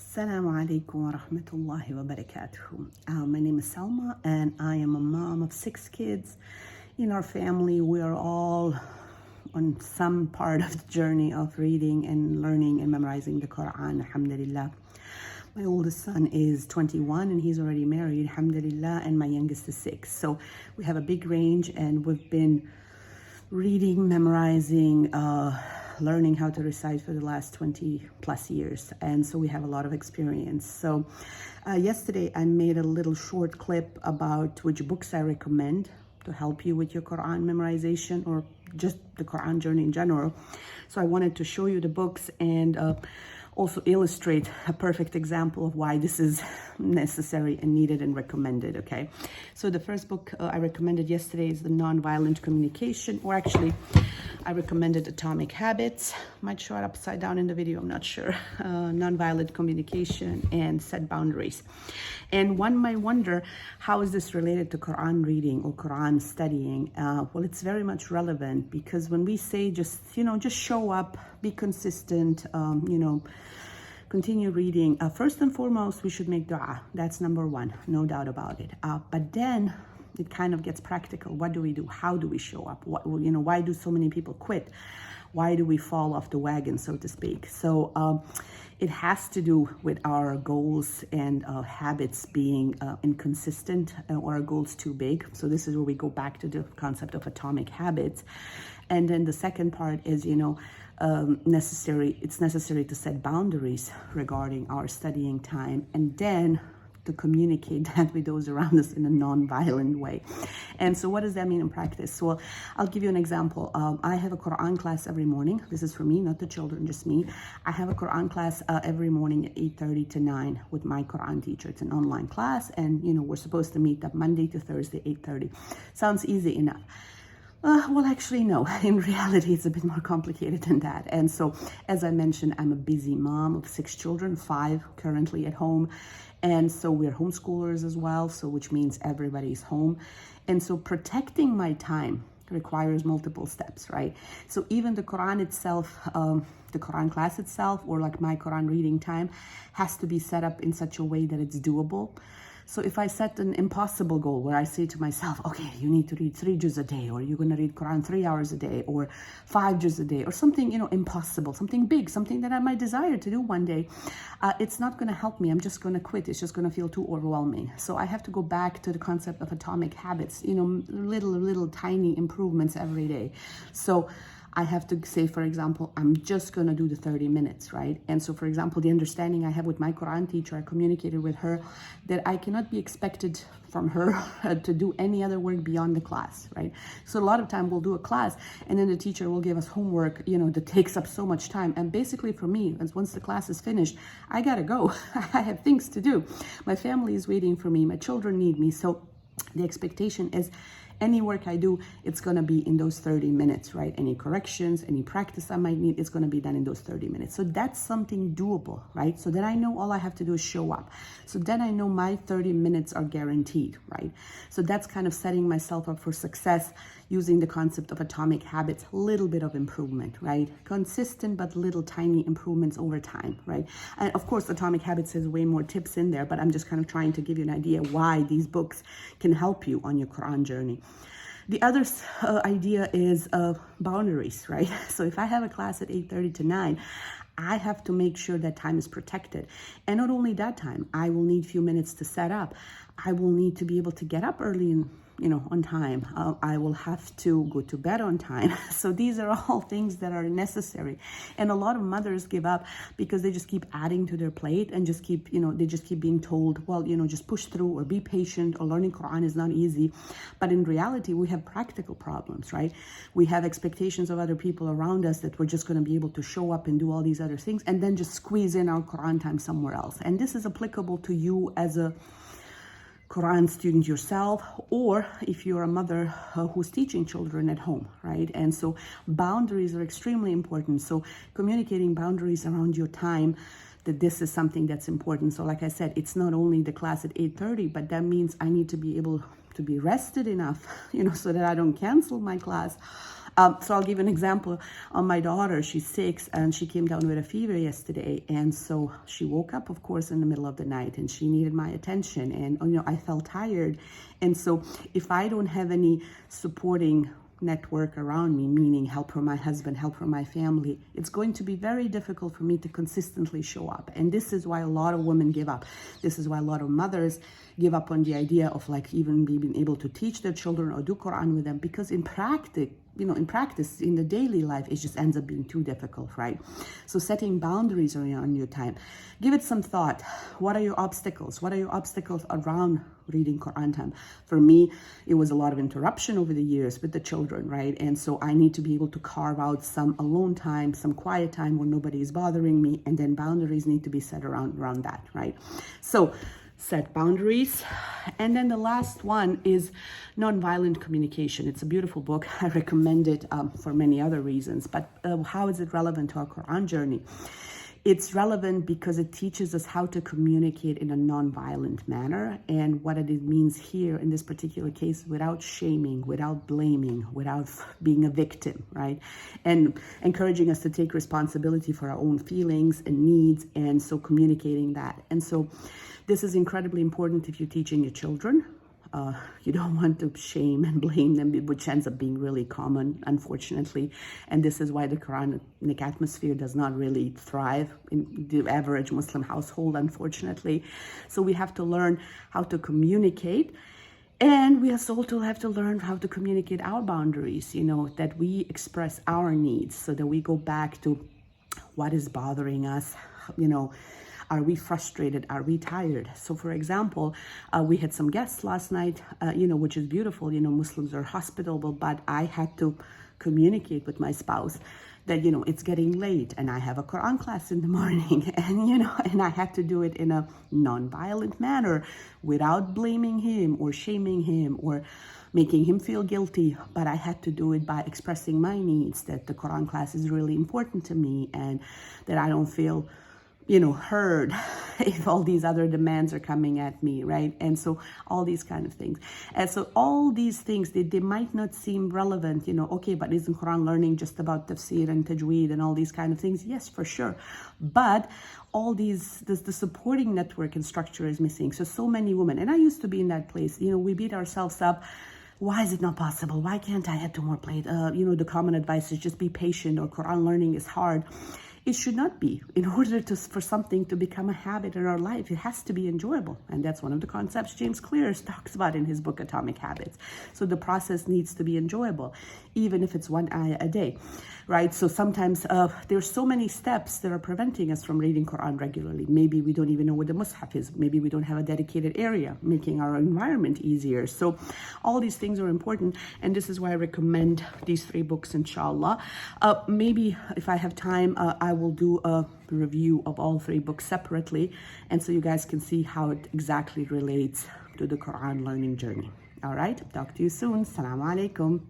Assalamu alaikum wa rahmatullahi wa barakatuh. My name is Salma and I am a mom of 6 kids. In our family, we are all on some part of the journey of reading and learning and memorizing the Qur'an, alhamdulillah. My oldest son is 21 and he's already married, alhamdulillah, and my youngest is 6. So we have a big range and we've been reading, memorizing, learning how to recite for the last 20 plus years, and so we have a lot of experience. So yesterday I made a little short clip about which books I recommend to help you with your Quran memorization or just the Quran journey in general. So I wanted to show you the books and also illustrate a perfect example of why this is necessary and needed and recommended, okay? So the first book I recommended yesterday is The Nonviolent Communication, or actually I recommended Atomic Habits. Might show it upside down in the video, I'm not sure. Nonviolent Communication and Set Boundaries. And one might wonder, how is this related to Quran reading or Quran studying? Well, it's very much relevant because when we say just show up, be consistent, continue reading. First and foremost, we should make dua. That's number one, no doubt about it. But then it kind of gets practical. What do we do? How do we show up? Why do so many people quit? Why do we fall off the wagon, so to speak? So it has to do with our goals and habits being inconsistent or our goals too big. So this is where we go back to the concept of atomic habits. And then the second part is, it's necessary to set boundaries regarding our studying time, and then to communicate that with those around us in a non-violent way. And so what does that mean in practice? Well, I'll give you an example. I have a Quran class every morning. This is for me, not the children, just me. I have a Quran class every morning at 8:30 to 9 with my Quran teacher. It's an online class, and we're supposed to meet up Monday to Thursday, 8:30. Sounds easy enough. Well, actually, no. In reality, it's a bit more complicated than that. And so, as I mentioned, I'm a busy mom of 6 children, 5 currently at home. And so we're homeschoolers as well, so which means everybody's home. And so protecting my time requires multiple steps, right? So even the Quran itself, the Quran class itself, or like my Quran reading time has to be set up in such a way that it's doable. So if I set an impossible goal where I say to myself, okay, you need to read 3 juz a day, or you're going to read Quran 3 hours a day, or 5 juz a day, or something, impossible, something big, something that I might desire to do one day, it's not going to help me. I'm just going to quit. It's just going to feel too overwhelming. So I have to go back to the concept of atomic habits, little tiny improvements every day. So I have to say, for example, I'm just going to do the 30 minutes, right? And so, for example, the understanding I have with my Quran teacher, I communicated with her that I cannot be expected from her to do any other work beyond the class, right? So a lot of time we'll do a class and then the teacher will give us homework, that takes up so much time. And basically for me, once the class is finished, I got to go. I have things to do. My family is waiting for me. My children need me. So the expectation is any work I do, it's going to be in those 30 minutes, right? Any corrections, any practice I might need, it's going to be done in those 30 minutes. So that's something doable, right? So then I know all I have to do is show up. So then I know my 30 minutes are guaranteed, right? So that's kind of setting myself up for success using the concept of atomic habits, little bit of improvement, right? Consistent, but little tiny improvements over time, right? And of course, Atomic Habits has way more tips in there, but I'm just kind of trying to give you an idea why these books can help you on your Quran journey. The other idea is boundaries, right? So if I have a class at 8:30 to 9, I have to make sure that time is protected. And not only that time, I will need a few minutes to set up. I will need to be able to get up early and on time. I will have to go to bed on time. So these are all things that are necessary. And a lot of mothers give up because they just keep adding to their plate and just keep, they just keep being told, well, just push through or be patient, or learning Quran is not easy. But in reality, we have practical problems, right? We have expectations of other people around us that we're just going to be able to show up and do all these other things and then just squeeze in our Quran time somewhere else. And this is applicable to you as a Quran student yourself, or if you're a mother who's teaching children at home, right? And so boundaries are extremely important. So communicating boundaries around your time, that this is something that's important. So like I said, it's not only the class at 8:30, but that means I need to be able to be rested enough, so that I don't cancel my class. So I'll give you an example on my daughter. She's 6 and she came down with a fever yesterday. And so she woke up, of course, in the middle of the night and she needed my attention. And, I felt tired. And so if I don't have any supporting network around me, meaning help from my husband, help from my family, it's going to be very difficult for me to consistently show up. And this is why a lot of women give up. This is why a lot of mothers give up on the idea of like even being able to teach their children or do Qur'an with them, because in practice, in the daily life, it just ends up being too difficult, right? So setting boundaries around your time. Give it some thought. What are your obstacles? What are your obstacles around reading Qur'an time? For me, it was a lot of interruption over the years with the children, right? And so I need to be able to carve out some alone time, some quiet time where nobody is bothering me, and then boundaries need to be set around that, right? So set boundaries. And then the last one is nonviolent communication. It's a beautiful book. I recommend it for many other reasons. But how is it relevant to our Qur'an journey? It's relevant because it teaches us how to communicate in a nonviolent manner, and what it means here in this particular case, without shaming, without blaming, without being a victim, right? And encouraging us to take responsibility for our own feelings and needs, and so communicating that. And so this is incredibly important if you're teaching your children. You don't want to shame and blame them, which ends up being really common, unfortunately. And this is why the Quranic atmosphere does not really thrive in the average Muslim household, unfortunately. So we have to learn how to communicate. And we also have to learn how to communicate our boundaries, that we express our needs, so that we go back to what is bothering us, Are we frustrated? Are we tired? So for example, we had some guests last night, which is beautiful. Muslims are hospitable, but I had to communicate with my spouse that, it's getting late and I have a Qur'an class in the morning, and I had to do it in a non-violent manner without blaming him or shaming him or making him feel guilty. But I had to do it by expressing my needs, that the Qur'an class is really important to me and that I don't feel heard if all these other demands are coming at me, right? And so all these kind of things. And so all these things, they might not seem relevant, okay, but isn't Quran learning just about tafsir and tajweed and all these kind of things? Yes, for sure. But all these, the supporting network and structure is missing. So many women, and I used to be in that place, we beat ourselves up. Why is it not possible? Why can't I add 2 more plates? The common advice is just be patient, or Quran learning is hard. It should not be. In order for something to become a habit in our life, it has to be enjoyable. And that's one of the concepts James Clear talks about in his book, Atomic Habits. So the process needs to be enjoyable, even if it's 1 ayah a day, right? So sometimes there's so many steps that are preventing us from reading Quran regularly. Maybe we don't even know what the Mus'haf is. Maybe we don't have a dedicated area, making our environment easier. So all these things are important. And this is why I recommend these 3 books, inshallah. Maybe if I have time, I will do a review of all 3 books separately, and so you guys can see how it exactly relates to the Quran learning journey. All right, talk to you soon. Assalamu alaikum.